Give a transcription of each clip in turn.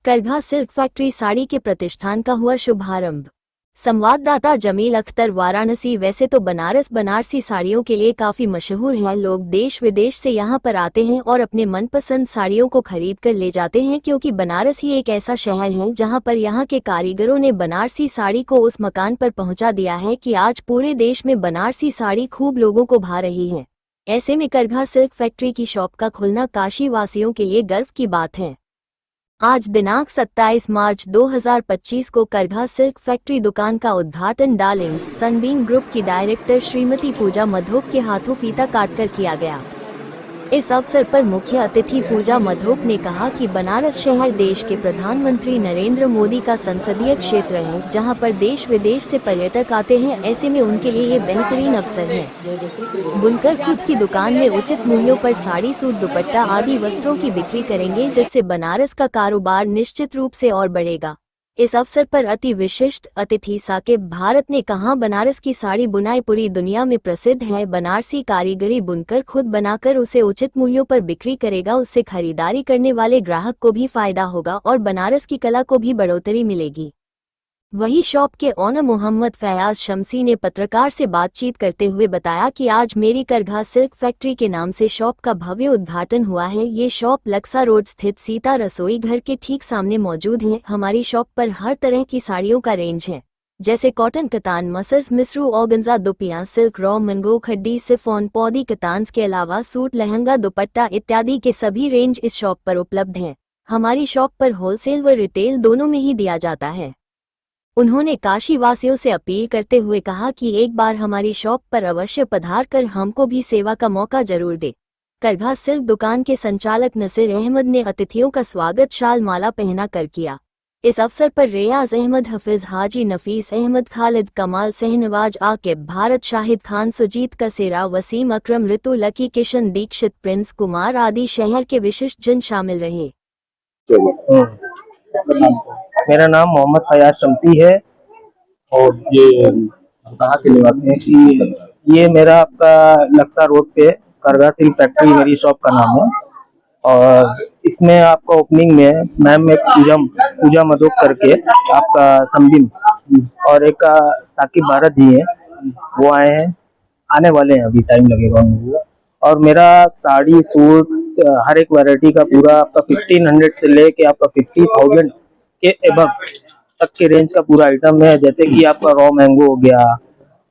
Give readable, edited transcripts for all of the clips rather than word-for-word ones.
करघा silk factory sari के प्रतिष्ठान का हुआ शुभारंभ। संवाददाता जमील अख्तर, वाराणसी। वैसे तो बनारस बनारसी साड़ियों के लिए काफी मशहूर है। लोग देश विदेश से यहाँ पर आते हैं और अपने मनपसंद साड़ियों को खरीद कर ले जाते हैं, क्योंकि बनारस ही एक ऐसा शहर है जहाँ पर यहाँ के कारीगरों ने बनारसी साड़ी को उस मकान पर पहुँचा दिया है कि आज पूरे देश में बनारसी साड़ी खूब लोगों को भा रही है। ऐसे में करघा सिल्क फैक्ट्री की शॉप का खुलना काशी वासियों के लिए गर्व की बात है। आज दिनांक 27 मार्च 2025 को करघा सिल्क फैक्ट्री दुकान का उद्घाटन डार्लिंग्स सनबीम ग्रुप की डायरेक्टर श्रीमती पूजा मधोक के हाथों फीता काटकर किया गया। इस अवसर पर मुख्य अतिथि पूजा मधोक ने कहा कि बनारस शहर देश के प्रधानमंत्री नरेंद्र मोदी का संसदीय क्षेत्र है, जहां पर देश विदेश से पर्यटक आते हैं। ऐसे में उनके लिए ये बेहतरीन अवसर है। बुनकर खुद की दुकान में उचित मूल्यों पर साड़ी, सूट, दुपट्टा आदि वस्त्रों की बिक्री करेंगे, जिससे बनारस का कारोबार निश्चित रूप से और बढ़ेगा। इस अवसर पर अति विशिष्ट अतिथि साकिब भारत ने कहा, बनारस की साड़ी बुनाई पूरी दुनिया में प्रसिद्ध है। बनारसी कारीगरी बुनकर खुद बनाकर उसे उचित मूल्यों पर बिक्री करेगा, उससे खरीदारी करने वाले ग्राहक को भी फायदा होगा और बनारस की कला को भी बढ़ोतरी मिलेगी। वही शॉप के ओनर मोहम्मद फयाज शमसी ने पत्रकार से बातचीत करते हुए बताया कि आज मेरी करघा सिल्क फैक्ट्री के नाम से शॉप का भव्य उद्घाटन हुआ है। ये शॉप लक्सा रोड स्थित सीता रसोई घर के ठीक सामने मौजूद है। हमारी शॉप पर हर तरह की साड़ियों का रेंज है, जैसे कॉटन, कतान, मसर्स, मिसरू, organza, dupion, silk, raw, mango, खड्डी, सिफॉन, पौदी, कतान्स के अलावा सूट, लहंगा, दुपट्टा इत्यादि के सभी रेंज इस शॉप पर उपलब्ध हैं। हमारी शॉप पर होलसेल व रिटेल दोनों में ही दिया जाता है। उन्होंने काशी वासियों से अपील करते हुए कहा कि एक बार हमारी शॉप पर अवश्य पधार कर हमको भी सेवा का मौका जरूर दे। करघा सिल्क दुकान के संचालक नसीर अहमद ने अतिथियों का स्वागत शाल माला पहना कर किया। इस अवसर पर रियाज अहमद, हफिज, हाजी नफीस अहमद, खालिद, कमाल, सहनवाज, आकिब, भारत, शाहिद खान, सुजीत कसेरा, वसीम अकरम, ऋतु, लकी, किशन, दीक्षित, प्रिंस कुमार आदि शहर के विशिष्ट जन शामिल रहे। मेरा नाम मोहम्मद फयाज शमसी है और ये कहाँ के निवासी हैं कि ये मेरा आपका लक्सा रोड पे करघा सिल्क फैक्ट्री मेरी शॉप का नाम है। और इसमें आपका ओपनिंग में मैम एक पूजा मधोक करके आपका संबिम और एक साकिब भारत जी है, वो आए हैं, आने वाले हैं, अभी टाइम लगेगा उनको। और मेरा साड़ी, सूट, हर एक वैरायटी का पूरा आपका 1500 से लेके आपका 50,000 के एबव तक के रेंज का पूरा आइटम है। जैसे कि आपका रॉ मैंगो हो गया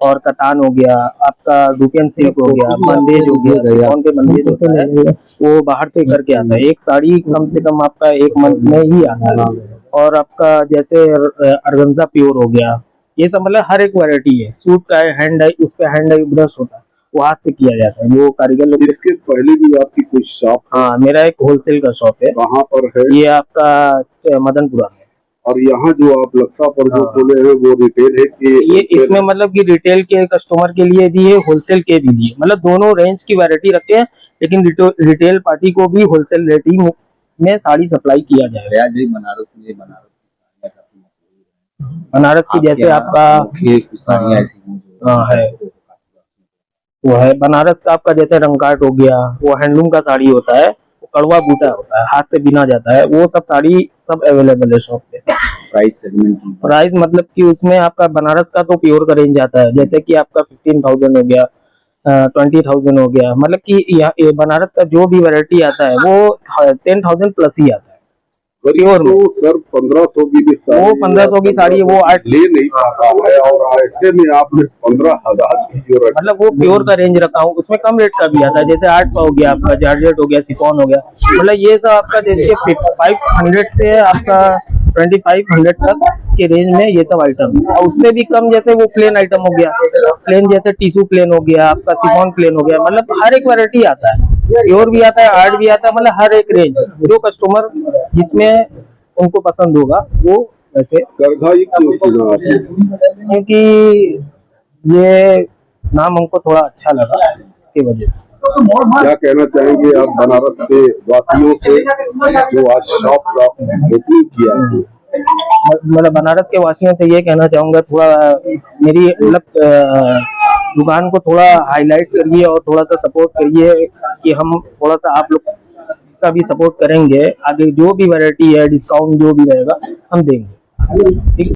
और कतान हो गया, आपका डुपियन सिल्क हो गया, बंदेज हो गया, सिफॉन के बंदेज होता है, वो बाहर से करके आता है। एक साड़ी कम से कम आपका 1 मंथ में ही आता है। और आपका जैसे ऑर्गेन्जा प्योर हो गया, ये सब मतलब हर एक वैरायटी है। सूट का हैंड डाई, उस पे हैंड डाई ब्रश होता है, वो हाथ से किया जाता है, वो कारीगर लोग। इसके पहले भी आपकी कोई शॉप? हाँ, मेरा एक होलसेल का शॉप है। कहाँ पर है? ये आपका मदनपुरा में। और यहाँ जो आप लक्सा पर जो खोले हैं वो रिटेल है कि ये इसमें मतलब कि रिटेल के कस्टमर के लिए भी है, होलसेल के भी लिए, मतलब दोनों रेंज की वैरायटी रखते हैं, लेकिन रिटेल पार्टी को भी होलसेल रेटिंग में साड़ी सप्लाई किया जाएगा। बनारस की जैसे आपका है, वो है बनारस का आपका जैसे रंगकाट हो गया, वो हैंडलूम का साड़ी होता है, वो कड़वा बूटा होता है, हाथ से बिना जाता है, वो सब साड़ी सब अवेलेबल है शॉप पे। प्राइस मतलब कि उसमें आपका बनारस का तो प्योर का रेंज आता है, जैसे कि आपका 15,000 हो गया, 20,000 हो गया, मतलब कि बनारस का जो भी वैरायटी आता है वो 10,000 प्लस ही आता है। प्योर में सर 1500 की भी साड़ी, वो 1500 की साड़ी वो ले नहीं पाता है, और ऐसे में आपने 15,000 की जो मतलब वो प्योर का रेंज रखा हूँ, उसमें कम रेट का भी आता है, जैसे 8 का हो गया, आपका जॉर्जेट हो गया, सिफॉन हो गया, मतलब ये सब आपका जैसे 500 से आपका 2500 तक के रेंज में ये सब आइटम। और उससे भी कम जैसे वो प्लेन आइटम हो गया, प्लेन जैसे टिश्यू प्लेन हो गया, आपका सिफॉन प्लेन हो गया, मतलब हर एक वैरायटी आता है, प्योर भी आता है, आर्ट भी आता है, मतलब हर एक रेंज जो कस्टमर जिसमें उनको पसंद होगा वो वैसे। क्योंकि ये नाम हमको थोड़ा अच्छा लगा, इसकी वजह से। क्या कहना चाहेंगे आप बनारस के वासियों से जो आज शॉप का ओपनिंग किया है? मतलब बनारस के वासियों से ये कहना चाहूंगा, थोड़ा मेरी मतलब दुकान को थोड़ा हाईलाइट करिए और थोड़ा सा सपोर्ट करिए कि हम थोड़ा सा आप लोग का भी सपोर्ट करेंगे, आगे जो भी वैरायटी है डिस्काउंट जो भी रहेगा हम देंगे। ठीक।